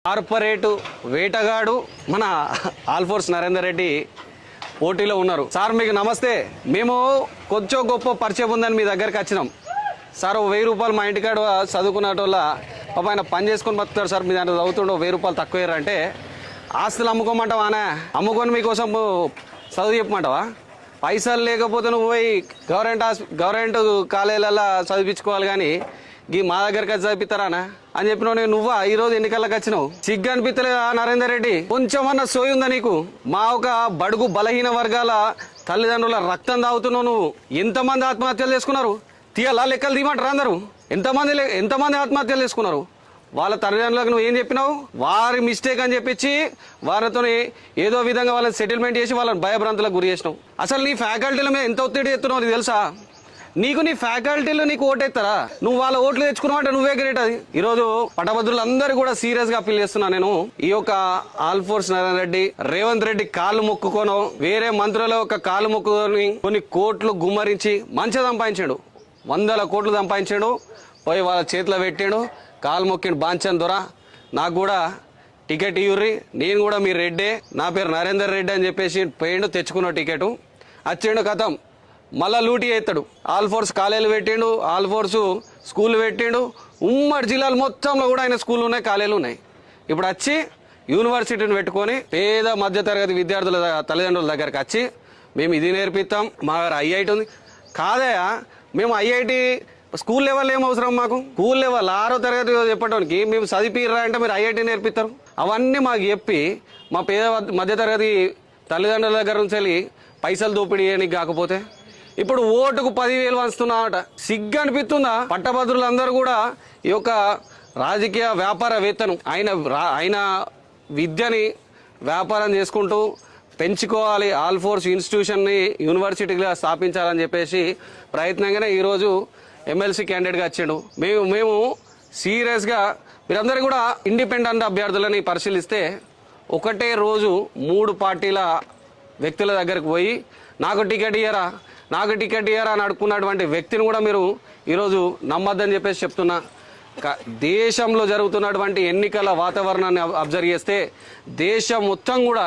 Corporate వేటగాడు మన ఆల్ఫోర్స్ నరేందర్ రెడ్డి పోటీలో ఉన్నారు. సార్ మీకు నమస్తే. మేము కొంచెం గొప్ప పరిచయం ఉందని మీ దగ్గరికి వచ్చినాం సార్. 1000 రూపాయలు మా ఇంటికాడ చదువుకున్నటోళ్ళ పాప ఆయన పని చేసుకొని బతుకుతారు సార్. మీ దాంట్లో చదువుతుండో 1000 రూపాయలు తక్కువ అంటే ఆస్తులు అమ్ముకోమంటావా? అమ్ముకొని మీకోసం చదువు చెప్పమంటావా? పైసలు లేకపోతే నువ్వు పోయి గవర్నమెంట్ కాలేజీలలో చదివించుకోవాలి కానీ ఈ మా దగ్గరికి వచ్చి చదివిస్తారానా అని చెప్పినావు. నువ్వా ఈరోజు ఎన్నికలకు వచ్చినావు? సిగ్గు అనిపిస్తలేదా నరేందర్ రెడ్డి? కొంచెమన్నా సోయి ఉందా నీకు? మా ఒక బడుగు బలహీన వర్గాల తల్లిదండ్రుల రక్తం తాగుతున్నావు నువ్వు. ఎంతమంది ఆత్మహత్యలు చేసుకున్నారు? తీయాలా లెక్కలు తీయమంటారు అందరూ? ఎంతమంది ఆత్మహత్యలు చేసుకున్నారు? వాళ్ళ తల్లిదండ్రులకు నువ్వు ఏం చెప్పినావు? వారి మిస్టేక్ అని చెప్పించి వారితో ఏదో విధంగా వాళ్ళని సెటిల్మెంట్ చేసి వాళ్ళని భయభ్రాంతులకు గురి చేసినావు. అసలు నీ ఫ్యాకల్టీల మీద ఎంత ఒత్తిడి ఎత్తున్నావు నీకు తెలుసా? నీ ఫ్యాకల్టీలు నీకు ఓటేస్తారా? నువ్వు వాళ్ళ ఓట్లు తెచ్చుకున్నావు అంటే నువ్వే గ్రేట్. అది ఈరోజు పట్టభద్రులందరూ కూడా సీరియస్ గా అప్పీల్ చేస్తున్నా. నేను ఈ యొక్క ఆల్ఫోర్స్ నరేందర్ రెడ్డి రేవంత్ రెడ్డి కాళ్ళు మొక్కుకోను, వేరే మంత్రుల యొక్క కాళ్ళు మొక్కుకొని కొన్ని కోట్లు గుమ్మరించి మంచిగా సంపాదించాడు. 100 కోట్లు సంపాదించాడు. పోయి వాళ్ళ చేతిలో పెట్టాడు, కాలు మొక్కిండు. బాంచన్ దొర నాకు కూడా టికెట్ ఇవ్వరి, నేను కూడా మీ రెడ్డే, నా పేరు నరేందర్ రెడ్డి అని చెప్పేసి పోయిండు. తెచ్చుకున్న టికెట్ వచ్చిండు. కథం మళ్ళా లూటీ అవుతాడు. ఆల్ఫోర్స్ కాలేజీలు పెట్టిండు, ఆల్ఫోర్స్ స్కూల్ పెట్టిండు. ఉమ్మడి జిల్లాలు మొత్తంలో కూడా ఆయన స్కూళ్ళు ఉన్నాయి, కాలేజీలు ఉన్నాయి. ఇప్పుడు వచ్చి యూనివర్సిటీని పెట్టుకొని పేద మధ్యతరగతి విద్యార్థుల తల్లిదండ్రుల దగ్గరికి వచ్చి మేము ఇది నేర్పిస్తాం, మా దగ్గర ఐఐటి ఉంది. కాదయా, మేము ఐఐటి స్కూల్ లెవెల్ ఏం అవసరం మాకు? స్కూల్ లెవెల్ 6వ తరగతి చెప్పడానికి మేము చదివిరా అంటే మీరు ఐఐటి నేర్పిస్తారు. అవన్నీ మాకు చెప్పి మా పేద మధ్యతరగతి తల్లిదండ్రుల దగ్గర నుంచి వెళ్ళి పైసలు దోపిడీ చేయడానికి కాకపోతే ఇప్పుడు ఓటుకు 10,000 వంచుతున్నామట. సిగ్గు అనిపిస్తుందా? పట్టభద్రులందరూ కూడా ఈ యొక్క రాజకీయ వ్యాపారవేత్తను ఆయన విద్యని వ్యాపారం చేసుకుంటూ పెంచుకోవాలి, ఆల్ఫోర్స్ ఇన్స్టిట్యూషన్ని యూనివర్సిటీగా స్థాపించాలని చెప్పేసి ప్రయత్నంగానే ఈరోజు ఎమ్మెల్సీ క్యాండిడేట్గా వచ్చాడు. మేము సీరియస్గా మీరందరూ కూడా ఇండిపెండెంట్ అభ్యర్థులని పరిశీలిస్తే ఒకటే రోజు 3 పార్టీల వ్యక్తుల దగ్గరకు పోయి నాకు టికెట్ ఇయ్యరా అని అడుక్కున్నటువంటి వ్యక్తిని కూడా మీరు ఈరోజు నమ్మద్దని చెప్పేసి చెప్తున్నా. దేశంలో జరుగుతున్నటువంటి ఎన్నికల వాతావరణాన్ని అబ్జర్వ్ చేస్తే దేశం మొత్తం కూడా